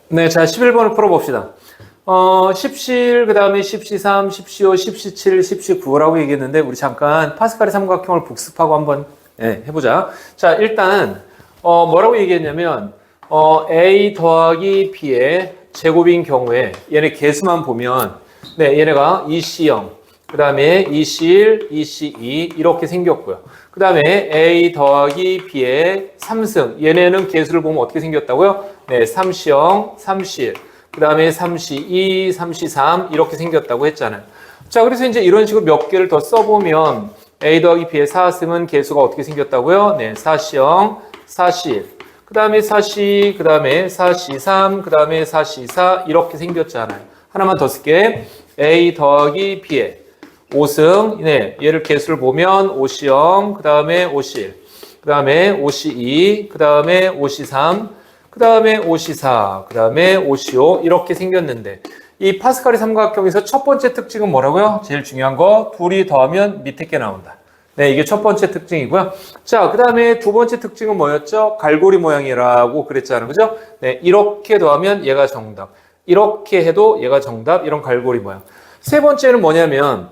네, 자, 11번을 풀어봅시다. 10실, 그 다음에 10시3, 10시5, 10시7, 10시9라고 얘기했는데, 우리 잠깐 파스칼의 삼각형을 복습하고 한번 해보자. 자, 일단, 뭐라고 얘기했냐면, A 더하기 B의 제곱인 경우에, 얘네 개수만 보면, 네, 얘네가 2C0, 그 다음에 2C1, 2C2, 이렇게 생겼고요. 그 다음에 A 더하기 B의 3승, 얘네는 개수를 보면 어떻게 생겼다고요? 네, 3C0, 3C1. 그 다음에 3C2, 3C3 이렇게 생겼다고 했잖아요. 자, 그래서 이제 이런 식으로 몇 개를 더 써보면 A 더하기 B의 4승은 개수가 어떻게 생겼다고요? 네, 4C0, 4C1. 그 다음에 4C, 그 다음에 4C3, 그 다음에 4C4 이렇게 생겼잖아요. 하나만 더 쓸게. A 더하기 B의 5승, 네, 얘를 개수를 보면 5C0, 그 다음에 5C1, 그 다음에 5C2, 그 다음에 5C3, 그 다음에 5C4, 그 다음에 5C5 이렇게 생겼는데 이 파스칼의 삼각형에서 첫 번째 특징은 뭐라고요? 제일 중요한 거 둘이 더하면 밑에 게 나온다. 네, 이게 첫 번째 특징이고요. 자, 그 다음에 두 번째 특징은 뭐였죠? 갈고리 모양이라고 그랬잖아요. 그죠? 네, 이렇게 더하면 얘가 정답. 이렇게 해도 얘가 정답. 이런 갈고리 모양. 세 번째는 뭐냐면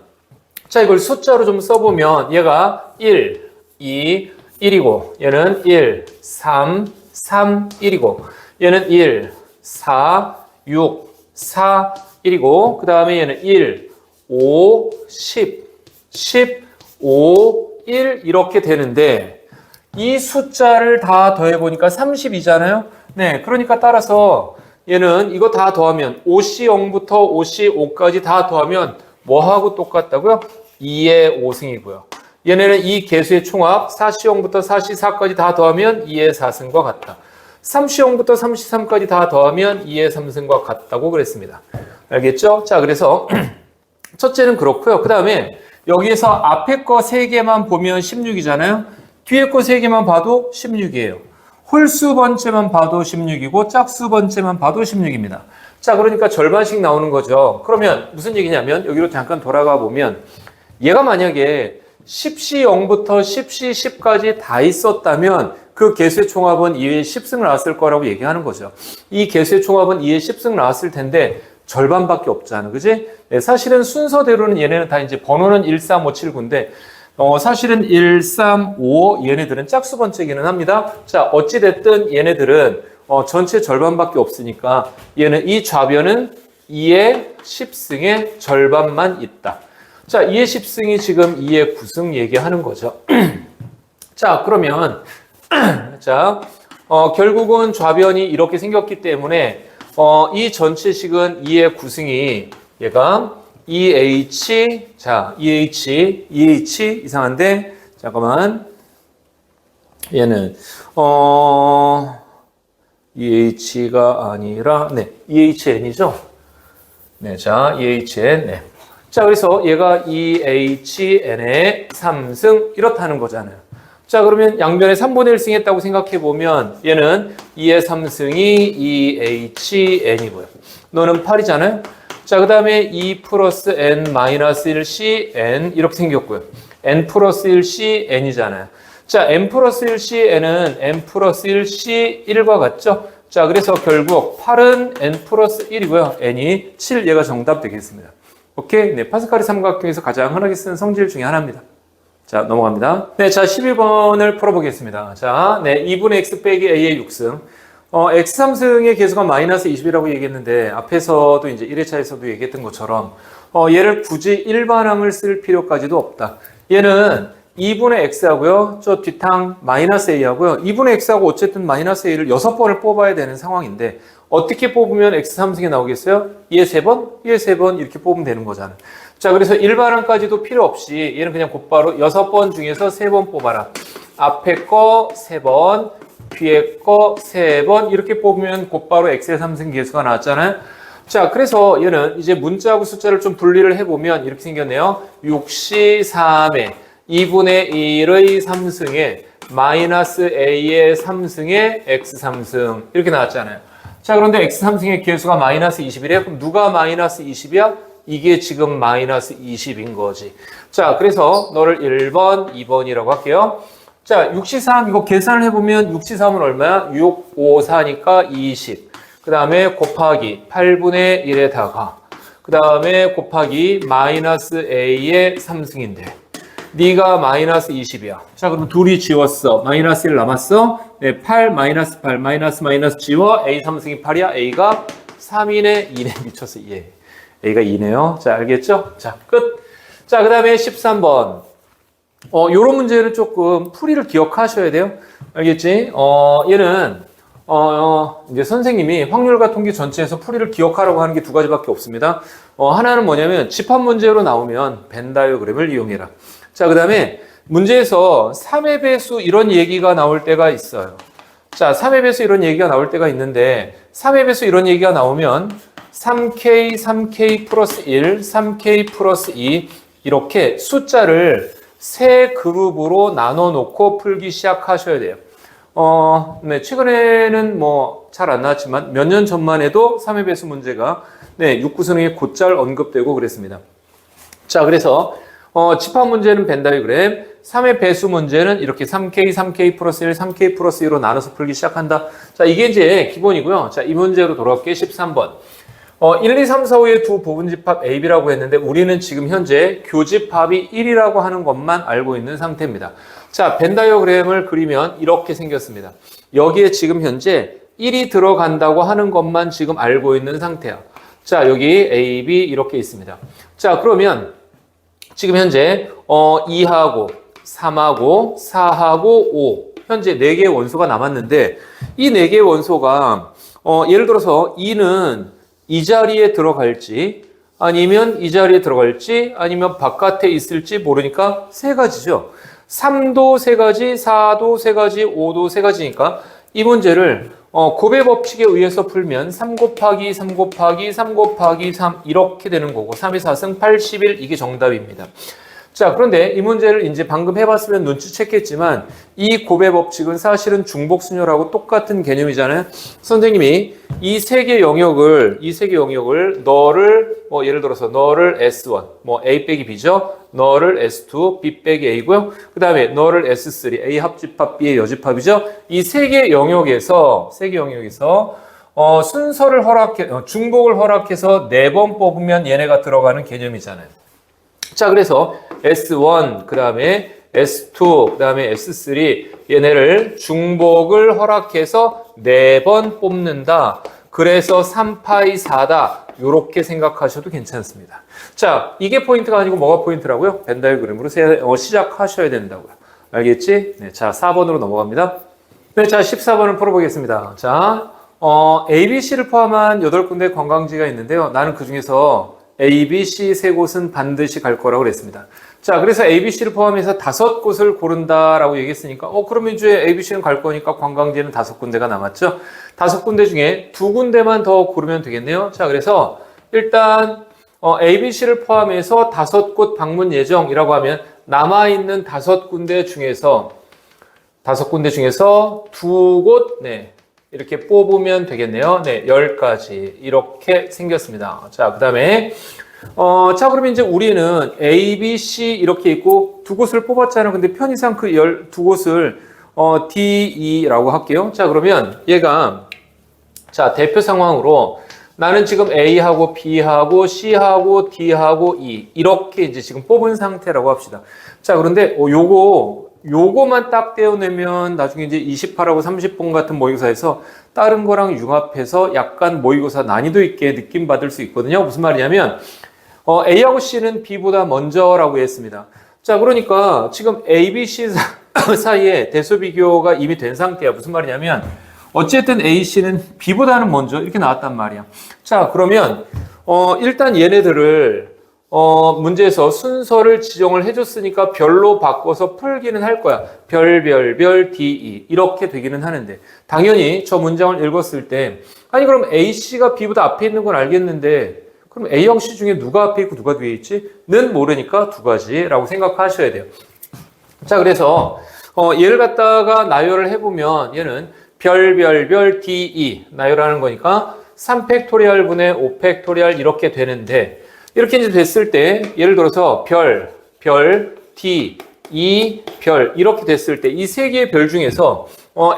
자, 이걸 숫자로 좀 써보면 얘가 1, 2, 1이고 얘는 1, 3, 3, 1이고 얘는 1, 4, 6, 4, 1이고 그 다음에 얘는 1, 5, 10, 10, 5, 1 이렇게 되는데 이 숫자를 다 더해보니까 30이잖아요. 네, 그러니까 따라서 얘는 이거 다 더하면 5C0부터 5C5까지 다 더하면 뭐하고 똑같다고요? 2의 5승이고요. 얘네는 이 개수의 총합 4C0부터 4C4까지 다 더하면 2의 4승과 같다. 3C0부터 3C3까지 다 더하면 2의 3승과 같다고 그랬습니다. 알겠죠? 자, 그래서 첫째는 그렇고요. 그 다음에 여기에서 앞에 거 3개만 보면 16이잖아요. 뒤에 거 3개만 봐도 16이에요. 홀수 번째만 봐도 16이고 짝수 번째만 봐도 16입니다. 자, 그러니까 절반씩 나오는 거죠. 그러면 무슨 얘기냐면 여기로 잠깐 돌아가 보면 얘가 만약에 10C0부터 10C10까지 다 있었다면 그 개수의 총합은 2의 10승 나왔을 거라고 얘기하는 거죠. 이 개수의 총합은 2의 10승 나왔을 텐데 절반밖에 없잖아. 그지? 네, 사실은 순서대로는 얘네는 다 이제 번호는 1, 3, 5, 7, 9인데 사실은 1, 3, 5 얘네들은 짝수 번째기는 합니다. 자, 어찌됐든 얘네들은 전체 절반밖에 없으니까 얘는 이 좌변은 2의 10승의 절반만 있다. 자, 2의 10승이 지금 2의 9승 얘기하는 거죠. 자, 그러면 자, 결국은 좌변이 이렇게 생겼기 때문에 이 전체식은 2의 9승이 얘가 EH, 자, EH 이상한데 잠깐만 얘는 EH가 아니라 네, EHN이죠. 네, 자, EHN 네. 자, 그래서 얘가 EHN의 3승 이렇다는 거잖아요. 자, 그러면 양변에 3분의 1승 했다고 생각해 보면 얘는 2의 3승이 EHN이고요. 너는 8이잖아요. 자, 그 다음에 2 플러스 N 마이너스 1C N 이렇게 생겼고요. N 플러스 1C N이잖아요. 자, N 플러스 1C N은 N 플러스 1C 1과 같죠? 자, 그래서 결국 8은 N 플러스 1이고요. N이 7, 얘가 정답 되겠습니다. 오케이? 네, 파스칼의 삼각형에서 가장 흔하게 쓰는 성질 중에 하나입니다. 자, 넘어갑니다. 네, 자, 11번을 풀어보겠습니다. 자, 네, 2분의 x 빼기 a의 6승. x 3승의 개수가 마이너스 20이라고 얘기했는데, 앞에서도 이제 1회차에서도 얘기했던 것처럼, 얘를 굳이 일반항을 쓸 필요까지도 없다. 얘는 2분의 x하고요, 저 뒷항 마이너스 a하고요, 2분의 x하고 어쨌든 마이너스 a를 6번을 뽑아야 되는 상황인데, 어떻게 뽑으면 x 3승이 나오겠어요? 얘 3번? 얘 3번 이렇게 뽑으면 되는 거잖아요. 자, 그래서 일반항까지도 필요 없이 얘는 그냥 곧바로 6번 중에서 3번 뽑아라. 앞에 거 3번, 뒤에 거 3번 이렇게 뽑으면 곧바로 x의 3승 개수가 나왔잖아요. 자, 그래서 얘는 이제 문자하고 숫자를 좀 분리를 해보면 이렇게 생겼네요. 6C3의 2분의 1의 3승에 마이너스 a의 3승에 x 3승 이렇게 나왔잖아요. 자, 그런데 x 3승의 개수가 마이너스 20이래요. 그럼 누가 마이너스 20이야? 이게 지금 마이너스 20인 거지. 자, 그래서 너를 1번, 2번이라고 할게요. 자, 6C3 이거 계산을 해보면 6C3은 얼마야? 6, 5, 4니까 20. 그 다음에 곱하기 8분의 1에다가 그 다음에 곱하기 마이너스 A의 3승인데 네가 마이너스 20이야. 자, 그럼 둘이 지웠어. 마이너스 1 남았어. 네, 8 마이너스 8 마이너스 마이너스 지워. A 3승이 8이야. A가 3이네 2네 미쳤어. 예. A가 2네요. 자, 알겠죠? 자, 끝. 자, 그 다음에 13번. 요런 문제는 조금 풀이를 기억하셔야 돼요. 알겠지? 얘는, 이제 선생님이 확률과 통계 전체에서 풀이를 기억하라고 하는 게 두 가지밖에 없습니다. 하나는 뭐냐면, 집합 문제로 나오면 벤 다이어그램을 이용해라. 자, 그 다음에 문제에서 3의 배수 이런 얘기가 나올 때가 있어요. 자, 3의 배수 이런 얘기가 나올 때가 있는데, 3의 배수 이런 얘기가 나오면, 3K, 3K 플러스 1, 3K 플러스 2, 이렇게 숫자를 세 그룹으로 나눠 놓고 풀기 시작하셔야 돼요. 네, 최근에는 뭐 잘 안 나왔지만 몇 년 전만 해도 3의 배수 문제가 네, 6구수능에 곧잘 언급되고 그랬습니다. 자, 그래서 집합 문제는 벤 다이어그램, 3의 배수 문제는 이렇게 3K, 3K 플러스 1, 3K 플러스 2로 나눠서 풀기 시작한다. 자, 이게 이제 기본이고요. 자, 이 문제로 돌아올게요. 13번. 1, 2, 3, 4, 5의 두 부분집합 A, B라고 했는데 우리는 지금 현재 교집합이 1이라고 하는 것만 알고 있는 상태입니다. 자, 벤 다이어그램을 그리면 이렇게 생겼습니다. 여기에 지금 현재 1이 들어간다고 하는 것만 지금 알고 있는 상태야. 자, 여기 A, B 이렇게 있습니다. 자, 그러면 지금 현재 2하고 3하고 4하고 5 현재 4개의 원소가 남았는데 이 4개의 원소가 예를 들어서 2는 이 자리에 들어갈지 아니면 이 자리에 들어갈지 아니면 바깥에 있을지 모르니까 세 가지죠. 3도 세 가지, 4도 세 가지, 5도 세 가지니까 이 문제를 곱의 법칙에 의해서 풀면 3 곱하기 3 곱하기 3 곱하기 3 이렇게 되는 거고 3의 4승 81 이게 정답입니다. 자, 그런데 이 문제를 이제 방금 해봤으면 눈치챘겠지만 이 곱의 법칙은 사실은 중복순열하고 똑같은 개념이잖아요. 선생님이 이 세 개 영역을 너를 뭐 예를 들어서 너를 S1 뭐 A 빼기 B죠. 너를 S2 B 빼기 A고요. 그 다음에 너를 S3 A 합집합 B의 여집합이죠. 이 세 개 영역에서 순서를 중복을 허락해서 4번 뽑으면 얘네가 들어가는 개념이잖아요. 자, 그래서 S1, 그 다음에 S2, 그 다음에 S3 얘네를 중복을 허락해서 4번 뽑는다. 그래서 3파이 4다. 이렇게 생각하셔도 괜찮습니다. 자, 이게 포인트가 아니고 뭐가 포인트라고요? 벤 다이어그램으로 시작하셔야 된다고요. 알겠지? 네, 자, 4번으로 넘어갑니다. 네, 자, 14번을 풀어보겠습니다. 자, A, B, C를 포함한 8군데 관광지가 있는데요. 나는 그 중에서 A, B, C 세 곳은 반드시 갈 거라고 그랬습니다. 자, 그래서 A, B, C를 포함해서 5곳을 고른다라고 얘기했으니까, 그러면 이제 A, B, C는 갈 거니까 관광지는 5군데가 남았죠? 5군데 중에 2군데만 더 고르면 되겠네요. 자, 그래서 일단, A, B, C를 포함해서 5곳 방문 예정이라고 하면 남아있는 5군데 중에서 2곳, 네. 이렇게 뽑으면 되겠네요. 네, 10가지. 이렇게 생겼습니다. 자, 그 다음에, 자, 그러면 이제 우리는 A, B, C 이렇게 있고 2곳을 뽑았잖아요. 근데 편의상 그 12곳을, D, E라고 할게요. 자, 그러면 얘가, 자, 대표 상황으로 나는 지금 A하고 B하고 C하고 D하고 E 이렇게 이제 지금 뽑은 상태라고 합시다. 자, 그런데 요거만 딱 떼어내면 나중에 이제 28하고 30번 같은 모의고사에서 다른 거랑 융합해서 약간 모의고사 난이도 있게 느낌 받을 수 있거든요. 무슨 말이냐면 A하고 C는 B보다 먼저라고 했습니다. 자, 그러니까 지금 A, B, C 사이에 대소 비교가 이미 된 상태야. 무슨 말이냐면 어쨌든 A, C는 B보다는 먼저 이렇게 나왔단 말이야. 자, 그러면 일단 얘네들을 문제에서 순서를 지정을 해줬으니까 별로 바꿔서 풀기는 할 거야. 별, D, E 이렇게 되기는 하는데 당연히 저 문장을 읽었을 때 아니 그럼 A, C가 B보다 앞에 있는 건 알겠는데 그럼 A하고 C 중에 누가 앞에 있고 누가 뒤에 있지? 는 모르니까 2가지라고 생각하셔야 돼요. 자, 그래서 얘를 갖다가 나열을 해보면 얘는 별, D, E 나열하는 거니까 3팩토리얼 분의 5팩토리얼 이렇게 되는데 이렇게 이제 됐을 때 예를 들어서 별, D, E, 별 이렇게 됐을 때 이 세 개의 별 중에서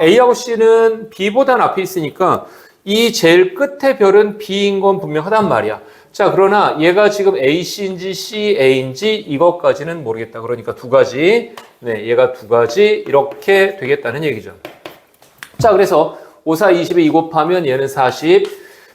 A하고 C는 B보다 앞에 있으니까 이 제일 끝에 별은 B인 건 분명하단 말이야. 자, 그러나 얘가 지금 AC인지 CA인지 이것까지는 모르겠다. 그러니까 두 가지. 네, 얘가 두 가지 이렇게 되겠다는 얘기죠. 자, 그래서 5, 4, 20에 2 곱하면 얘는 40.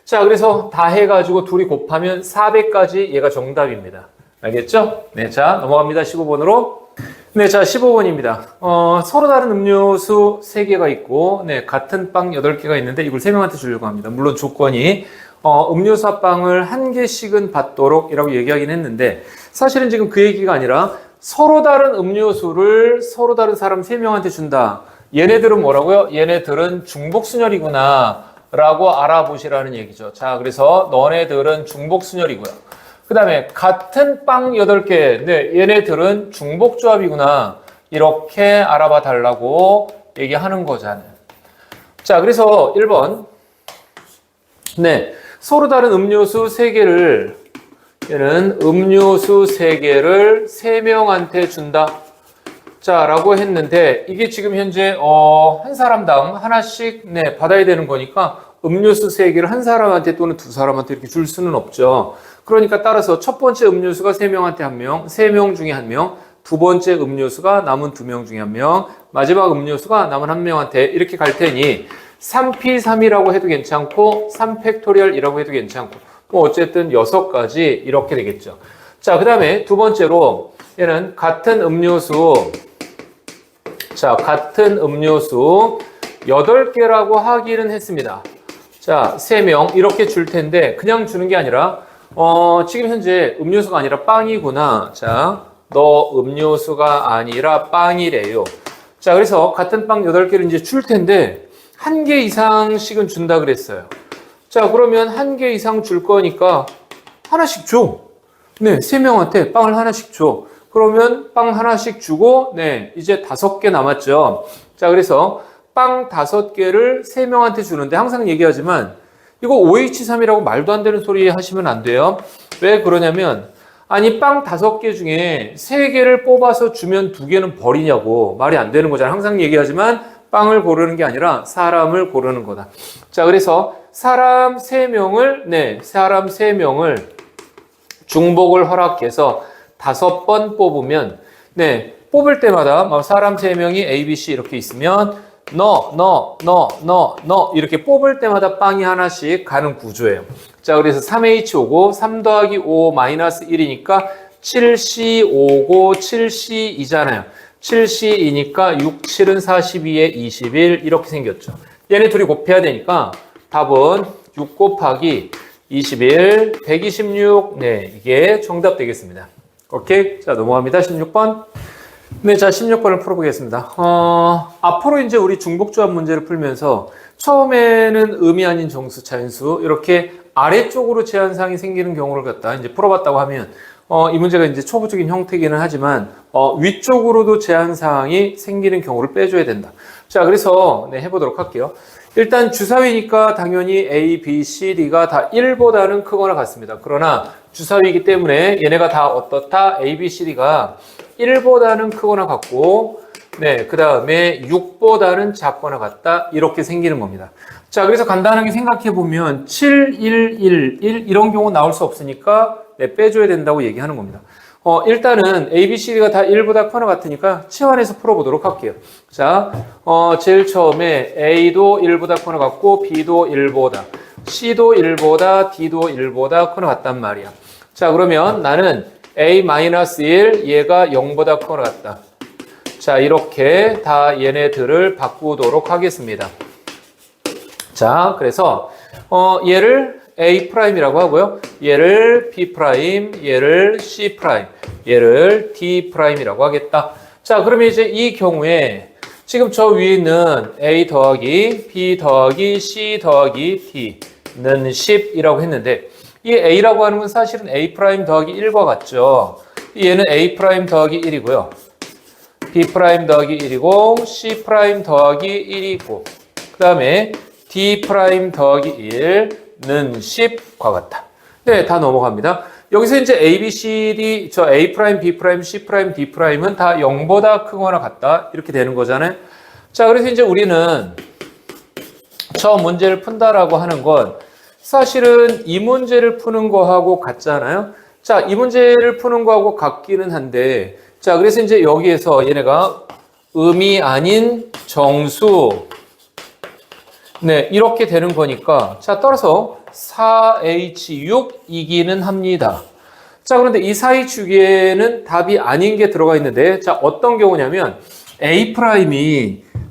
자, 그래서 다 해가지고 둘이 곱하면 400까지 얘가 정답입니다. 알겠죠? 네, 자, 넘어갑니다. 15번으로. 네, 자, 15번입니다. 서로 다른 음료수 3개가 있고, 네, 같은 빵 8개가 있는데 이걸 3명한테 주려고 합니다. 물론 조건이, 음료수 합빵을 1개씩은 받도록 이라고 얘기하긴 했는데, 사실은 지금 그 얘기가 아니라 서로 다른 음료수를 서로 다른 사람 3명한테 준다. 얘네들은 뭐라고요? 얘네들은 중복순열이구나. 라고 알아보시라는 얘기죠. 자, 그래서 너네들은 중복순열이고요. 그 다음에 같은 빵 8개, 네, 얘네들은 중복조합이구나. 이렇게 알아봐 달라고 얘기하는 거잖아요. 자, 그래서 1번. 네, 서로 다른 음료수 3개를, 얘는 음료수 3개를 3명한테 준다. 자, 라고 했는데, 이게 지금 현재, 한 사람당 하나씩, 네, 받아야 되는 거니까, 음료수 3개를 한 사람한테 또는 두 사람한테 이렇게 줄 수는 없죠. 그러니까 따라서 첫 번째 음료수가 3명한테 1명, 3명 중에 1명, 두 번째 음료수가 남은 2명 중에 1명, 마지막 음료수가 남은 1명한테 이렇게 갈 테니 3P3이라고 해도 괜찮고 3팩토리얼이라고 해도 괜찮고 뭐 어쨌든 6가지 이렇게 되겠죠. 자, 그 다음에 두 번째로 얘는 같은 음료수, 자, 같은 음료수 8개라고 하기는 했습니다. 자, 3명 이렇게 줄 텐데 그냥 주는 게 아니라 지금 현재 음료수가 아니라 빵이구나. 자, 너 음료수가 아니라 빵이래요. 자, 그래서 같은 빵 8개를 이제 줄 텐데 1개 이상씩은 준다 그랬어요. 자, 그러면 1개 이상 줄 거니까 하나씩 줘. 네, 3명한테 빵을 하나씩 줘. 그러면 빵 하나씩 주고, 네, 이제 5개 남았죠. 자, 그래서 빵 5개를 3명한테 주는데 항상 얘기하지만 이거 OH3이라고 말도 안 되는 소리 하시면 안 돼요. 왜 그러냐면 아니 빵 5개 중에 3개를 뽑아서 주면 2개는 버리냐고 말이 안 되는 거잖아요. 항상 얘기하지만 빵을 고르는 게 아니라 사람을 고르는 거다. 자, 그래서 사람 3명을 네, 사람 3명을 중복을 허락해서 5번 뽑으면 네, 뽑을 때마다 사람 3명이 A, B, C 이렇게 있으면 너 이렇게 뽑을 때마다 빵이 하나씩 가는 구조예요. 자, 그래서 3H5고 3 더하기 5 마이너스 1이니까 7C5고 7C2잖아요. 7C2니까 6, 7은 42에 21 이렇게 생겼죠. 얘네 둘이 곱해야 되니까 답은 6 곱하기 21, 126 네, 이게 정답 되겠습니다. 오케이? 자, 넘어갑니다. 16번. 네, 자, 16번을 풀어보겠습니다. 앞으로 이제 우리 중복조합 문제를 풀면서 처음에는 음이 아닌 정수, 자연수 이렇게 아래쪽으로 제한사항이 생기는 경우를 갖다 이제 풀어봤다고 하면 이 문제가 이제 초보적인 형태이기는 하지만 위쪽으로도 제한사항이 생기는 경우를 빼줘야 된다. 자, 그래서 네, 해보도록 할게요. 일단 주사위니까 당연히 A, B, C, D가 다 1보다는 크거나 같습니다. 그러나 주사위이기 때문에 얘네가 다 어떻다? A, B, C, D가 1보다는 크거나 같고 네, 그 다음에 6보다는 작거나 같다. 이렇게 생기는 겁니다. 자, 그래서 간단하게 생각해 보면 7, 1, 1, 1 이런 경우 나올 수 없으니까 네, 빼줘야 된다고 얘기하는 겁니다. 일단은 A, B, C, D가 다 1보다 크거나 같으니까 치환해서 풀어보도록 할게요. 자, 제일 처음에 A도 1보다 크거나 같고 B도 1보다, C도 1보다, D도 1보다 크거나 같단 말이야. 자, 그러면 나는 A-1, 얘가 0보다 크거나 같다. 자, 이렇게 다 얘네들을 바꾸도록 하겠습니다. 자, 그래서 얘를 A'이라고 하고요. 얘를 B', 얘를 C', 얘를 D'이라고 하겠다. 자, 그러면 이제 이 경우에 지금 저 위에 있는 A 더하기 B 더하기 C 더하기 D는 10이라고 했는데 이 A라고 하는 건 사실은 A' 더하기 1과 같죠. 얘는 A' 더하기 1이고요. B' 더하기 1이고 C' 더하기 1이고 그 다음에 D' 더하기 1는 10과 같다. 네, 다 넘어갑니다. 여기서 이제 A, B, C, D, 저 A 프라임, B 프라임, C 프라임, D 프라임은 다 0보다 크거나 같다. 이렇게 되는 거잖아요. 자, 그래서 이제 우리는 저 문제를 푼다라고 하는 건 사실은 이 문제를 푸는 거하고 같잖아요. 자, 이 문제를 푸는 거하고 같기는 한데, 자, 그래서 이제 여기에서 얘네가 음이 아닌 정수, 네, 이렇게 되는 거니까, 자, 따라서 4H6이기는 합니다. 자, 그런데 이 4H6에는 답이 아닌 게 들어가 있는데, 자, 어떤 경우냐면, A'이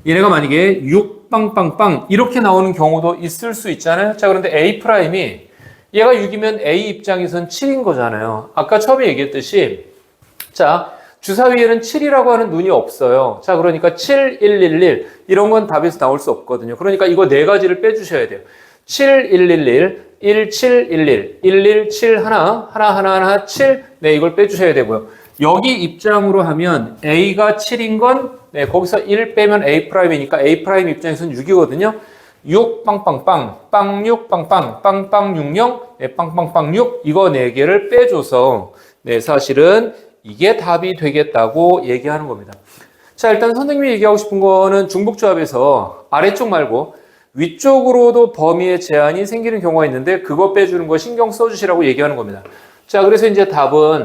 얘네가 만약에 6 빵빵빵 이렇게 나오는 경우도 있을 수 있잖아요. 자, 그런데 A'이 얘가 6이면 A 입장에선 7인 거잖아요. 아까 처음에 얘기했듯이, 자, 주사위에는 7이라고 하는 눈이 없어요. 자, 그러니까 7, 1, 1, 1 이런 건 답에서 나올 수 없거든요. 그러니까 이거 네 가지를 빼주셔야 돼요. 7, 1, 1, 1, 1, 7, 1, 1, 1, 1, 7, 하나, 하나, 하나, 하나, 7. 네, 이걸 빼주셔야 되고요. 여기 입장으로 하면 A가 7인 건, 네, 거기서 1 빼면 A'이니까 A' 입장에서는 6이거든요. 6, 빵빵빵, 빵 6, 빵빵, 빵빵 60, 네, 빵빵빵 6. 이거 4개를 빼줘서, 네, 사실은 이게 답이 되겠다고 얘기하는 겁니다. 자, 일단 선생님이 얘기하고 싶은 거는 중복조합에서 아래쪽 말고 위쪽으로도 범위의 제한이 생기는 경우가 있는데 그거 빼주는 거 신경 써주시라고 얘기하는 겁니다. 자, 그래서 이제 답은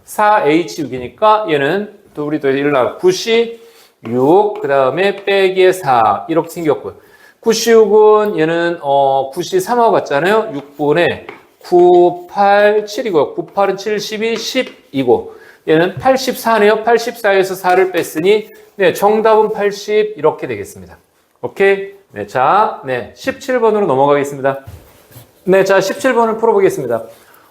4H6이니까 얘는 또 우리 또 일어나 96, 그 다음에 빼기의 4 이렇게 생겼고요. 96은 얘는 93하고 같잖아요. 6분의 9, 8, 7이고요. 9, 8은 7, 12, 10이고 얘는 84네요. 84에서 4를 뺐으니 네, 정답은 80 이렇게 되겠습니다. 오케이? 네, 자, 네, 17번으로 넘어가겠습니다. 네, 자, 17번을 풀어보겠습니다.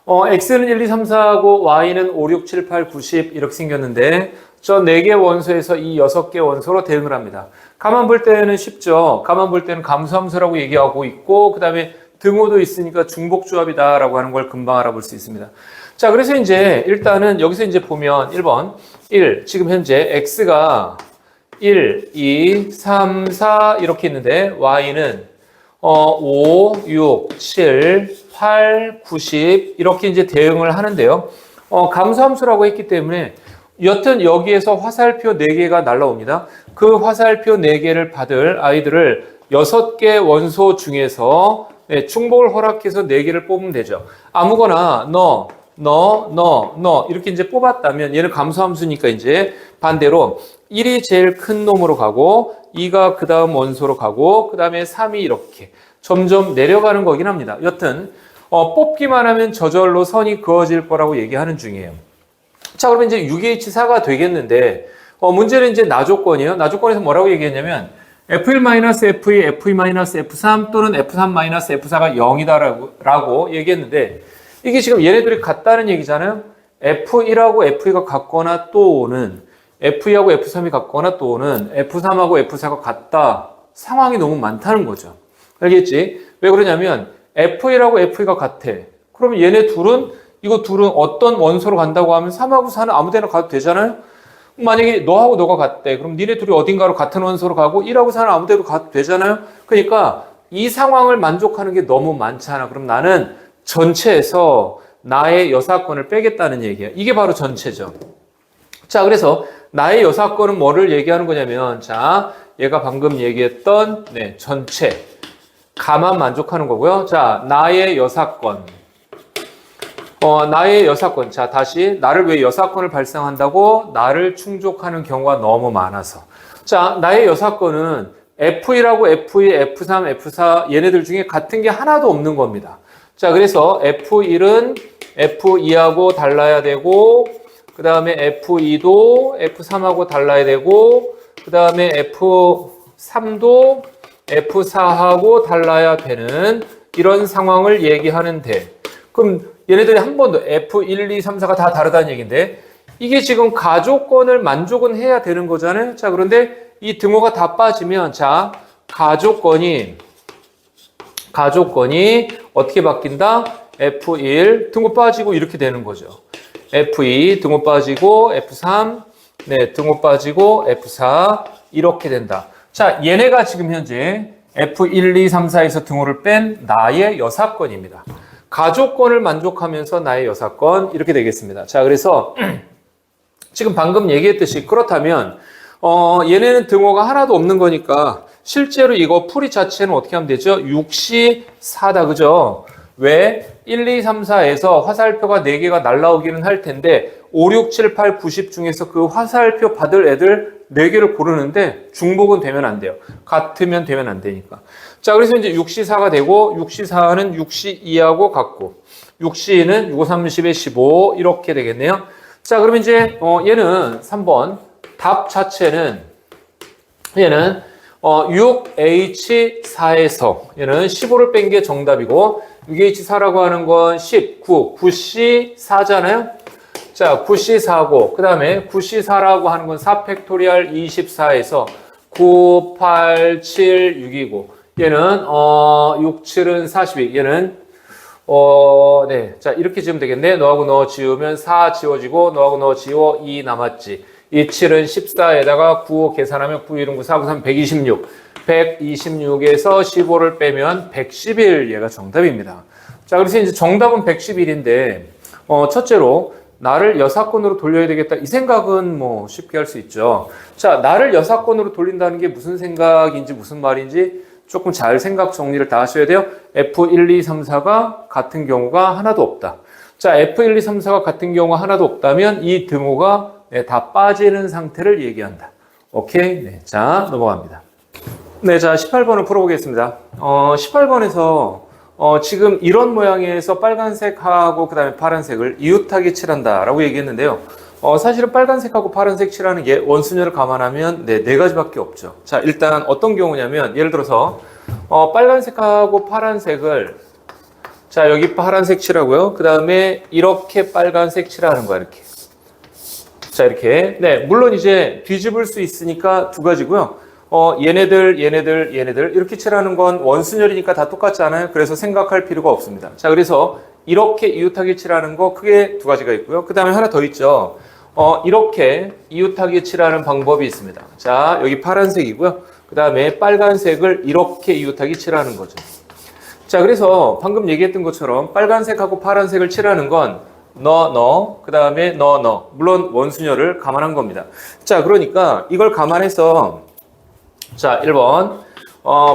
X는 1, 2, 3, 4하고 Y는 5, 6, 7, 8, 9, 10 이렇게 생겼는데 저 4개 원소에서 이 6개 원소로 대응을 합니다. 가만 볼 때는 쉽죠. 가만 볼 때는 감수함수라고 얘기하고 있고 그 다음에 등호도 있으니까 중복조합이다라고 하는 걸 금방 알아볼 수 있습니다. 자, 그래서 이제 일단은 여기서 이제 보면 1번 1, 지금 현재 X가 1, 2, 3, 4 이렇게 있는데 Y는 5, 6, 7, 8, 90 이렇게 이제 대응을 하는데요. 감수함수라고 했기 때문에 여튼 여기에서 화살표 4개가 날라옵니다. 그 화살표 4개를 받을 아이들을 6개 원소 중에서 네, 충복을 허락해서 4개를 뽑으면 되죠. 아무거나 너 이렇게 이제 뽑았다면 얘는 감수함수니까 이제 반대로 1이 제일 큰 놈으로 가고 2가 그 다음 원소로 가고 그 다음에 3이 이렇게 점점 내려가는 거긴 합니다. 여튼 뽑기만 하면 저절로 선이 그어질 거라고 얘기하는 중이에요. 자, 그러면 이제 6H4가 되겠는데 문제는 이제 나조건이에요. 나조건에서 뭐라고 얘기했냐면 F1-F2, F2-F3 또는 F3-F4가 0이다라고 얘기했는데 이게 지금 얘네들이 같다는 얘기잖아요. F1하고 F2가 같거나 또는 F2하고 F3이 같거나 또는 F3하고 F4가 같다. 상황이 너무 많다는 거죠. 알겠지? 왜 그러냐면 F1하고 F2가 같아. 그러면 얘네 둘은 어떤 원소로 간다고 하면 3하고 4는 아무 데나 가도 되잖아요. 만약에 너하고 너가 같대. 그럼 니네 둘이 어딘가로 같은 원소로 가고 1하고 4는 아무 데로 가도 되잖아요. 그러니까 이 상황을 만족하는 게 너무 많잖아. 그럼 나는 전체에서 나의 여사건을 빼겠다는 얘기야. 이게 바로 전체죠. 자, 그래서 나의 여사건은 뭐를 얘기하는 거냐면 자, 얘가 방금 얘기했던 네, 전체 가만 만족하는 거고요. 자, 나의 여사건. 나의 여사건. 자, 다시 나를 왜 여사건을 발생한다고? 나를 충족하는 경우가 너무 많아서. 자, 나의 여사건은 F1하고 F2, F3, F4 얘네들 중에 같은 게 하나도 없는 겁니다. 자, 그래서 F1은 F2하고 달라야 되고 그 다음에 F2도 F3하고 달라야 되고 그 다음에 F3도 F4하고 달라야 되는 이런 상황을 얘기하는데 그럼 얘네들이 한 번도 F1, 2, 3, 4가 다 다르다는 얘기인데 이게 지금 가조건을 만족은 해야 되는 거잖아요. 자, 그런데 이 등호가 다 빠지면 자, 가조건이 어떻게 바뀐다? F1 등호 빠지고 이렇게 되는 거죠. F2 등호 빠지고 F3 네, 등호 빠지고 F4 이렇게 된다. 자, 얘네가 지금 현재 F1, 2, 3, 4에서 등호를 뺀 나의 여사건입니다. 가족권을 만족하면서 나의 여사권 이렇게 되겠습니다. 자, 그래서 지금 방금 얘기했듯이 그렇다면 얘네는 등호가 하나도 없는 거니까 실제로 이거 풀이 자체는 어떻게 하면 되죠? 6시 4다, 그죠? 왜? 1, 2, 3, 4에서 화살표가 4개가 날라오기는 할 텐데 5, 6, 7, 8, 90 중에서 그 화살표 받을 애들 4개를 고르는데 중복은 되면 안 돼요. 같으면 되면 안 되니까. 자, 그래서 이제 6시 4가 되고 6시 4는 6시 2하고 같고 6시는 6, 5, 30에 15 이렇게 되겠네요. 자, 그러면 이제 얘는 3번 답 자체는 얘는 6H4에서 얘는 15를 뺀 게 정답이고 6H4라고 하는 건 10, 9, 9C4잖아요. 자, 9C4고 그 다음에 9C4라고 하는 건 4팩토리얼 24에서 9, 8, 7, 6이고 얘는 6, 7은 42. 얘는 네. 자, 이렇게 지으면 되겠네. 너하고 너 지우면 4 지워지고 너하고 너 지워 2 남았지. 2, 7은 14에다가 9 계산하면 9, 1은 9, 4, 9, 3, 126. 126에서 15를 빼면 111 얘가 정답입니다. 자, 그래서 이제 정답은 111인데 첫째로 나를 여사권으로 돌려야 되겠다. 이 생각은 뭐 쉽게 할 수 있죠. 자, 나를 여사권으로 돌린다는 게 무슨 생각인지 무슨 말인지 조금 잘 생각 정리를 다 하셔야 돼요. F1, 2, 3, 4가 같은 경우가 하나도 없다. 자, F1, 2, 3, 4가 같은 경우가 하나도 없다면 이 등호가 다 빠지는 상태를 얘기한다. 오케이? 네, 자, 넘어갑니다. 네, 자, 18번을 풀어보겠습니다. 18번에서 지금 이런 모양에서 빨간색하고 그 다음에 파란색을 이웃하게 칠한다라고 얘기했는데요. 사실은 빨간색하고 파란색 칠하는 게 원순열을 감안하면 네 가지밖에 없죠. 자, 일단 어떤 경우냐면 예를 들어서 빨간색하고 파란색을 자, 여기 파란색 칠하고요. 그 다음에 이렇게 빨간색 칠하는 거야, 이렇게. 자, 이렇게. 네, 물론 이제 뒤집을 수 있으니까 두 가지고요. 얘네들 이렇게 칠하는 건 원순열이니까 다 똑같지 않아요? 그래서 생각할 필요가 없습니다. 자, 그래서 이렇게 이웃하게 칠하는 거 크게 두 가지가 있고요. 그 다음에 하나 더 있죠. 이렇게 이웃하게 칠하는 방법이 있습니다. 자, 여기 파란색이고요. 그 다음에 빨간색을 이렇게 이웃하게 칠하는 거죠. 자, 그래서 방금 얘기했던 것처럼 빨간색하고 파란색을 칠하는 건 너, 그 다음에 너. 물론 원순열을 감안한 겁니다. 자, 그러니까 이걸 감안해서 자, 1번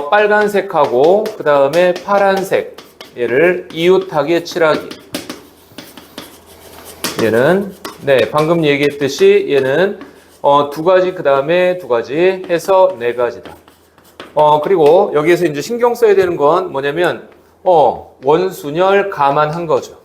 빨간색하고 그 다음에 파란색 얘를 이웃하게 칠하기. 얘는 네, 방금 얘기했듯이 얘는 두 가지 그 다음에 두 가지 해서 네 가지다. 그리고 여기에서 이제 신경 써야 되는 건 뭐냐면 원순열 감안한 거죠.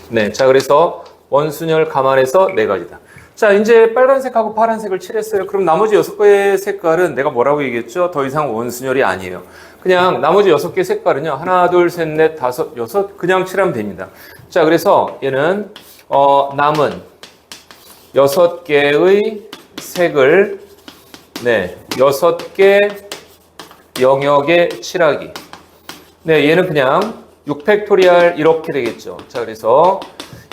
네, 자, 그래서 원순열 감안해서 네 가지다. 자, 이제 빨간색하고 파란색을 칠했어요. 그럼 나머지 6개의 색깔은 내가 뭐라고 얘기했죠? 더 이상 원순열이 아니에요. 그냥 나머지 6개 색깔은요. 하나, 둘, 셋, 넷, 다섯, 여섯 그냥 칠하면 됩니다. 자, 그래서 얘는 남은 6개의 색을 네, 6개 영역에 칠하기. 네, 얘는 그냥 6팩토리얼 이렇게 되겠죠. 자, 그래서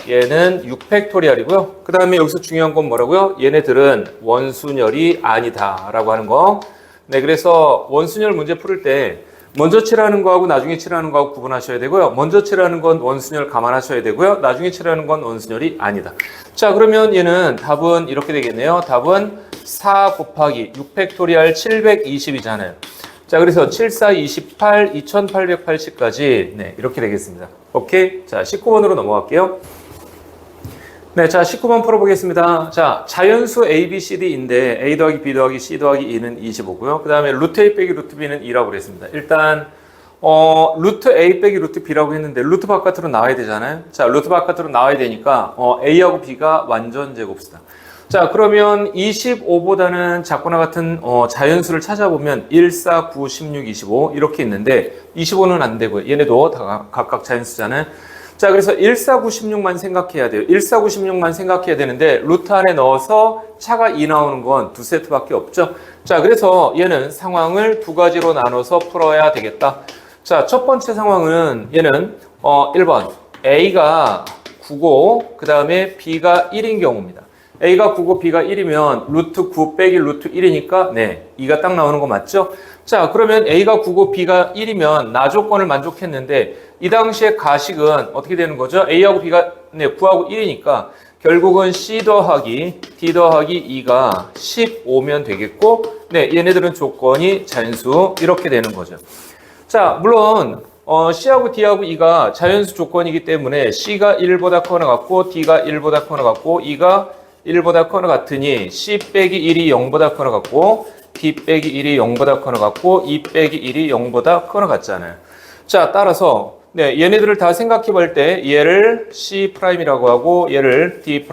얘는 6팩토리얼이고요. 그 다음에 여기서 중요한 건 뭐라고요? 얘네들은 원순열이 아니다 라고 하는 거. 네, 그래서 원순열 문제 풀을 때 먼저 칠하는 거하고 나중에 칠하는 거하고 구분하셔야 되고요. 먼저 칠하는 건 원순열 감안하셔야 되고요. 나중에 칠하는 건 원순열이 아니다. 자, 그러면 얘는 답은 이렇게 되겠네요. 답은 4 곱하기 6팩토리얼 720이잖아요. 자, 그래서 7, 4, 28, 2880까지 네, 이렇게 되겠습니다. 오케이? 자, 19번으로 넘어갈게요. 네, 자, 19번 풀어보겠습니다. 자, 자연수 A, B, C, D인데 A 더하기 B 더하기 C 더하기 2는 25고요. 그 다음에 루트 A 빼기 루트 B는 2라고 그랬습니다. 일단 루트 A 빼기 루트 B라고 했는데 루트 바깥으로 나와야 되잖아요. 자, 루트 바깥으로 나와야 되니까 A하고 B가 완전 제곱수다. 자, 그러면 25보다는 작거나 같은 자연수를 찾아보면 1, 4, 9, 16, 25 이렇게 있는데 25는 안 되고요. 얘네도 다 각각 자연수잖아요. 자, 그래서 1, 4, 9, 16만 생각해야 돼요. 1, 4, 9, 16만 생각해야 되는데 루트 안에 넣어서 차가 2 나오는 건 두 세트밖에 없죠. 자, 그래서 얘는 상황을 두 가지로 나눠서 풀어야 되겠다. 자, 첫 번째 상황은 얘는 1번 A가 9고 그 다음에 B가 1인 경우입니다. A가 9고 B가 1이면 루트 9 빼기 루트 1이니까 네, 2가 딱 나오는 거 맞죠? 자, 그러면 A가 9고 B가 1이면 나 조건을 만족했는데 이 당시에 가식은 어떻게 되는 거죠? A하고 B가 네, 9하고 1이니까 결국은 C 더하기 D 더하기 2가 15면 되겠고 네, 얘네들은 조건이 자연수 이렇게 되는 거죠. 자, 물론 C하고 D하고 E가 자연수 조건이기 때문에 C가 1보다 커나 같고 D가 1보다 커나 같고 E가 1보다 커나 같으니 C 빼기 1이 0보다 커나 같고 D 빼기 1이 0보다 커나 같고 E 빼기 1이 0보다 커나 같잖아요. 자, 따라서 네, 얘네들을 다 생각해 볼 때 얘를 C'이라고 하고 얘를 D',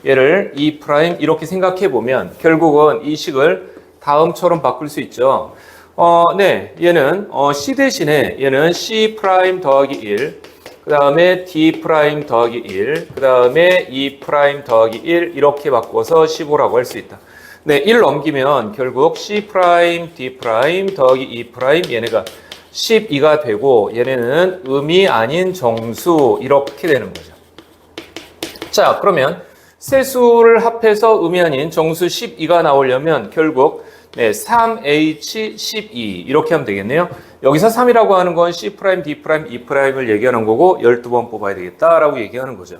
얘를 E' 이렇게 생각해 보면 결국은 이 식을 다음처럼 바꿀 수 있죠. 네, 얘는 C 대신에 얘는 C' 더하기 1, 그 다음에 D' 더하기 1, 그 다음에 E' 더하기 1 이렇게 바꿔서 15라고 할 수 있다. 네, 1 넘기면 결국 C', D' 더하기 E' 얘네가 12가 되고 얘네는 음이 아닌 정수 이렇게 되는 거죠. 자, 그러면 세 수를 합해서 음이 아닌 정수 12가 나오려면 결국 네, 3H12 이렇게 하면 되겠네요. 여기서 3이라고 하는 건 C', D', E'을 얘기하는 거고 12번 뽑아야 되겠다라고 얘기하는 거죠.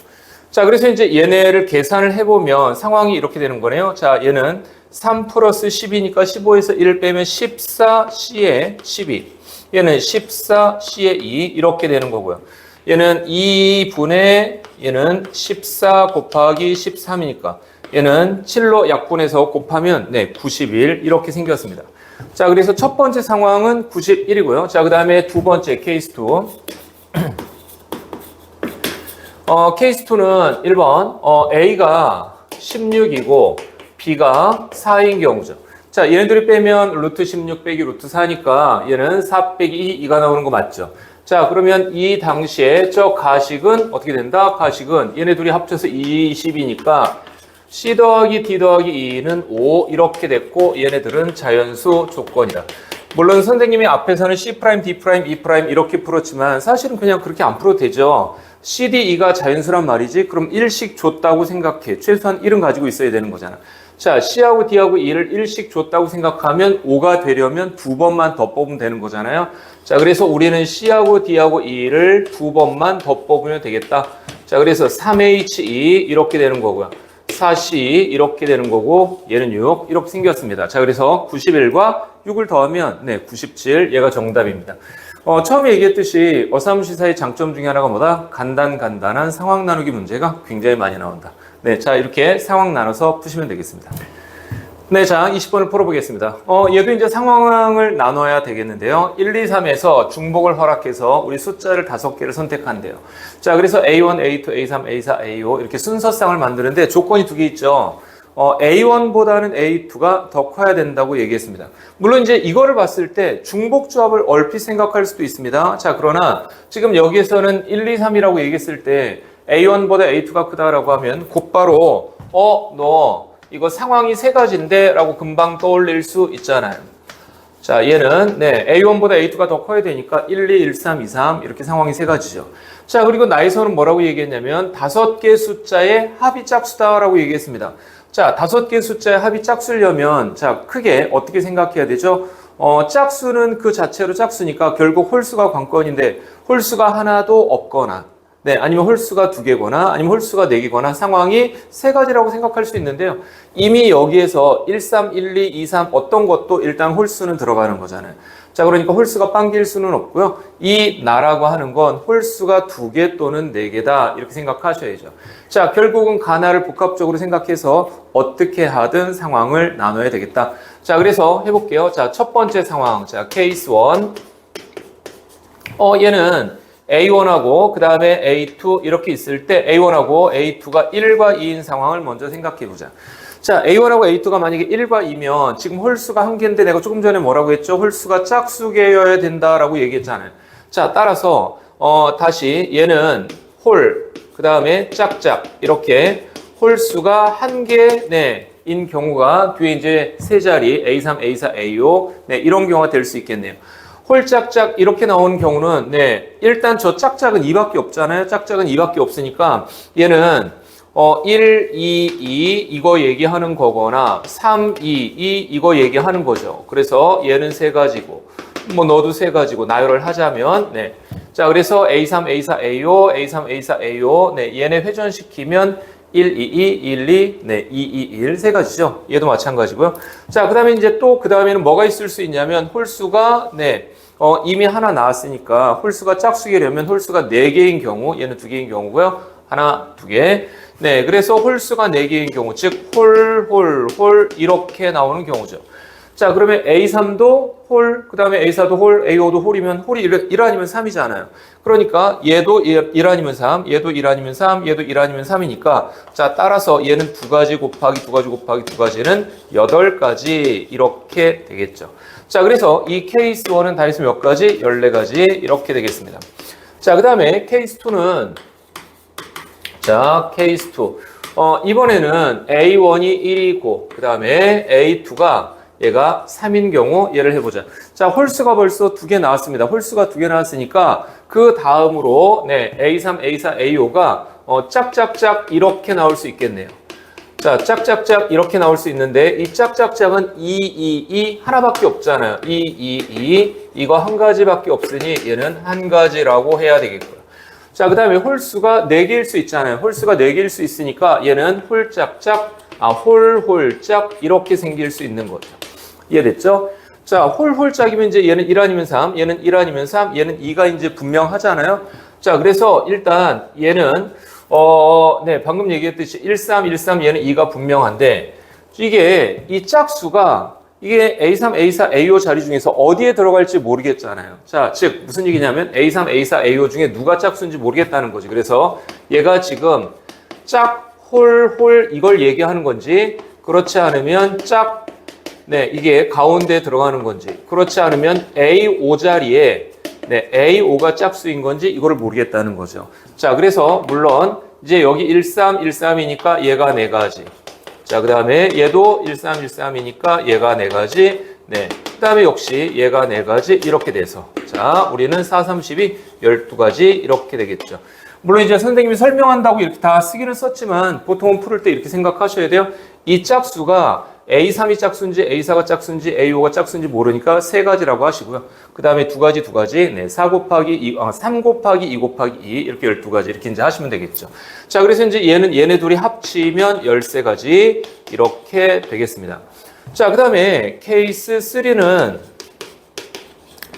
자, 그래서 이제 얘네를 계산을 해보면 상황이 이렇게 되는 거네요. 자, 얘는 3 플러스 10이니까 15에서 1을 빼면 14C에 12. 얘는 14C에 2 이렇게 되는 거고요. 얘는 2분의 얘는 14 곱하기 13이니까 얘는 7로 약분해서 곱하면 네, 91 이렇게 생겼습니다. 자, 그래서 첫 번째 상황은 91이고요. 자, 그 다음에 두 번째 케이스 2. 케이스 2는 1번 A가 16이고 B가 4인 경우죠. 자, 얘네들이 빼면 루트 16 빼기 루트 4니까 얘는 4 빼기 2가 나오는 거 맞죠? 자, 그러면 이 당시에 저 가식은 어떻게 된다? 가식은 얘네 둘이 합쳐서 20이니까 C 더하기 D 더하기 2는 5 이렇게 됐고 얘네들은 자연수 조건이다. 물론 선생님이 앞에서는 C', D', E' 이렇게 풀었지만 사실은 그냥 그렇게 안 풀어도 되죠. C, D, E가 자연수란 말이지. 그럼 1씩 줬다고 생각해. 최소한 1은 가지고 있어야 되는 거잖아. 자, C하고 D하고 E를 1씩 줬다고 생각하면 5가 되려면 두 번만 더 뽑으면 되는 거잖아요. 자, 그래서 우리는 C하고 D하고 E를 두 번만 더 뽑으면 되겠다. 자, 그래서 3H2 이렇게 되는 거고요. 4C 이렇게 되는 거고 얘는 6 이렇게 생겼습니다. 자, 그래서 91과 6을 더하면 네, 97 얘가 정답입니다. 처음에 얘기했듯이 어사무시사의 장점 중에 하나가 뭐다? 간단한 상황 나누기 문제가 굉장히 많이 나온다. 네, 자, 이렇게 상황 나눠서 푸시면 되겠습니다. 네, 자, 20번을 풀어보겠습니다. 얘도 이제 상황을 나눠야 되겠는데요. 1, 2, 3에서 중복을 허락해서 우리 숫자를 5개를 선택한대요. 자, 그래서 A1, A2, A3, A4, A5 이렇게 순서상을 만드는데 조건이 2개 있죠. A1보다는 A2가 더 커야 된다고 얘기했습니다. 물론 이제 이거를 봤을 때 중복 조합을 얼핏 생각할 수도 있습니다. 자, 그러나 지금 여기에서는 1, 2, 3이라고 얘기했을 때 A1보다 A2가 크다라고 하면 곧바로 너 이거 상황이 세 가지인데 라고 금방 떠올릴 수 있잖아요. 자, 얘는 네, A1보다 A2가 더 커야 되니까 1, 2, 1, 3, 2, 3 이렇게 상황이 세 가지죠. 자, 그리고 나에서는 뭐라고 얘기했냐면 5개 숫자의 합이 짝수다라고 얘기했습니다. 자, 5개 숫자의 합이 짝수려면 자, 크게 어떻게 생각해야 되죠? 짝수는 그 자체로 짝수니까 결국 홀수가 관건인데 홀수가 하나도 없거나 네, 아니면 홀수가 2개거나 아니면 홀수가 4개거나 상황이 세 가지라고 생각할 수 있는데요. 이미 여기에서 1, 3, 1, 2, 2, 3 어떤 것도 일단 홀수는 들어가는 거잖아요. 자, 그러니까 홀수가 빵길 수는 없고요. 이 나라고 하는 건 홀수가 2개 또는 4개다 이렇게 생각하셔야죠. 자, 결국은 가나를 복합적으로 생각해서 어떻게 하든 상황을 나눠야 되겠다. 자, 그래서 해볼게요. 자, 첫 번째 상황. 자, 케이스 1. 얘는 A1하고 그 다음에 A2 이렇게 있을 때 A1하고 A2가 1과 2인 상황을 먼저 생각해 보자. 자, A1하고 A2가 만약에 1과 2면 지금 홀수가 한 개인데 내가 조금 전에 뭐라고 했죠? 홀수가 짝수개여야 된다라고 얘기했잖아요. 자, 따라서 다시 얘는 홀, 그 다음에 짝짝 이렇게 홀수가 한 개인 경우가 뒤에 이제 세 자리 A3, A4, A5 네, 이런 경우가 될 수 있겠네요. 홀짝짝 이렇게 나오는 경우는 네, 일단 저 짝짝은 2밖에 없잖아요. 짝짝은 2밖에 없으니까 얘는 1, 2, 2 이거 얘기하는 거거나 3, 2, 2 이거 얘기하는 거죠. 그래서 얘는 세 가지고 뭐 너도 세 가지고 나열을 하자면 네. 자, 그래서 A3, A4, A5, A3, A4, A5 네, 얘네 회전시키면 1, 2, 2, 1, 2, 네, 2, 2, 1 세 가지죠. 얘도 마찬가지고요. 자, 그다음에 이제 또 그다음에는 뭐가 있을 수 있냐면 홀수가 네. 이미 하나 나왔으니까 홀수가 짝수이려면 홀수가 4개인 경우, 얘는 2개인 경우고요. 하나, 2개. 네, 그래서 홀수가 4개인 경우, 즉 홀 이렇게 나오는 경우죠. 자, 그러면 A3도 홀, 그 다음에 A4도 홀, A5도 홀이면 홀이 1 아니면 3이잖아요. 그러니까 얘도 1 아니면 3, 얘도 1 아니면 3, 얘도 1 아니면 3이니까 자, 따라서 얘는 2가지 곱하기 2가지 곱하기 2가지는 8가지 이렇게 되겠죠. 자, 그래서 이 케이스 1은 다 해서 몇 가지? 14가지 이렇게 되겠습니다. 자, 그 다음에 케이스 2는 자, 케이스 2. 이번에는 A1이 1이고 그 다음에 A2가 얘가 3인 경우 얘를 해보자. 자, 홀수가 벌써 2개 나왔습니다. 홀수가 2개 나왔으니까 그 다음으로 네, A3, A4, A5가 짝짝짝 이렇게 나올 수 있겠네요. 자, 짝짝짝 이렇게 나올 수 있는데 이 짝짝짝은 2, 2, 2 하나밖에 없잖아요. 2, 2, 2 이거 한 가지밖에 없으니 얘는 한 가지라고 해야 되겠고요. 자, 그 다음에 홀수가 4개일 수 있잖아요. 홀수가 4개일 수 있으니까 얘는 홀짝짝, 홀짝 이렇게 생길 수 있는 거죠. 이해됐죠? 자, 홀짝이면 이제 얘는 1 아니면 3, 얘는 1 아니면 3, 얘는 2가 이제 분명하잖아요. 자, 그래서 일단 얘는 네, 방금 얘기했듯이 13, 얘는 2가 분명한데 이게 이 짝수가 이게 A3, A4, A5 자리 중에서 어디에 들어갈지 모르겠잖아요. 자, 즉 무슨 얘기냐면 A3, A4, A5 중에 누가 짝수인지 모르겠다는 거지. 그래서 얘가 지금 짝, 홀 이걸 얘기하는 건지 그렇지 않으면 짝, 네, 이게 가운데 들어가는 건지 그렇지 않으면 A5 자리에 네, A5가 짝수인 건지 이거를 모르겠다는 거죠. 자, 그래서 물론 이제 여기 13이니까 얘가 4가지. 자, 그 다음에 얘도 13이니까 얘가 4가지. 네. 그 다음에 역시 얘가 4가지. 이렇게 돼서. 자, 우리는 4, 32, 12가지. 이렇게 되겠죠. 물론 이제 선생님이 설명한다고 이렇게 다 쓰기는 썼지만 보통은 풀을 때 이렇게 생각하셔야 돼요. 이 짝수가 A3이 짝수인지 A4가 짝수인지 A5가 짝수인지 모르니까 3가지라고 하시고요. 그 다음에 2가지. 네, 3 곱하기 2 곱하기 2 이렇게 12가지 이렇게 이제 하시면 되겠죠. 자, 그래서 이제 얘네 둘이 합치면 13가지 이렇게 되겠습니다. 자, 그 다음에 케이스 3는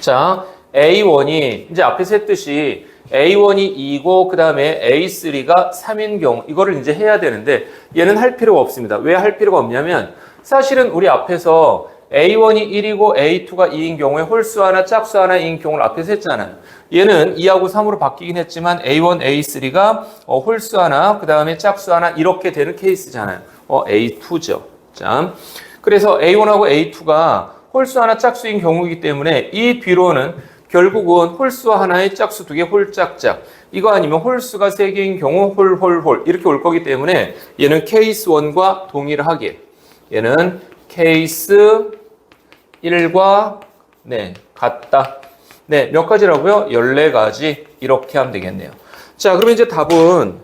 자, A1이 이제 앞에서 했듯이 A1이 2고 그 다음에 A3가 3인 경우 이거를 이제 해야 되는데 얘는 할 필요가 없습니다. 왜 할 필요가 없냐면 사실은 우리 앞에서 A1이 1이고 A2가 2인 경우에 홀수 하나 짝수 하나인 경우를 앞에서 했잖아요. 얘는 2하고 3으로 바뀌긴 했지만 A1, A3가 홀수 하나 그 다음에 짝수 하나 이렇게 되는 케이스잖아요. A2죠. 자, 그래서 A1하고 A2가 홀수 하나 짝수인 경우이기 때문에 이 뒤로는 결국은 홀수 하나에 짝수 2개 홀짝짝 이거 아니면 홀수가 3개인 경우 홀 이렇게 올 거기 때문에 얘는 케이스 1과 동일하게 얘는 케이스 1과 네, 같다. 네, 몇 가지라고요? 14가지 이렇게 하면 되겠네요. 자, 그러면 이제 답은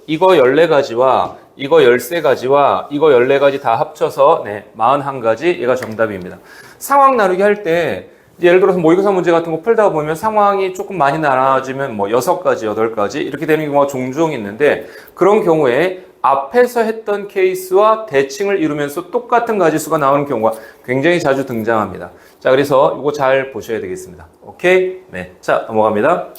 이거 14가지와 이거 13가지와 이거 14가지 다 합쳐서 네, 41가지 얘가 정답입니다. 상황 나누기 할 때 예를 들어서 모의고사 문제 같은 거 풀다 보면 상황이 조금 많이 나눠지면 뭐 6가지, 8가지 이렇게 되는 경우가 종종 있는데 그런 경우에 앞에서 했던 케이스와 대칭을 이루면서 똑같은 가지수가 나오는 경우가 굉장히 자주 등장합니다. 자, 그래서 이거 잘 보셔야 되겠습니다. 오케이? 네. 자, 넘어갑니다.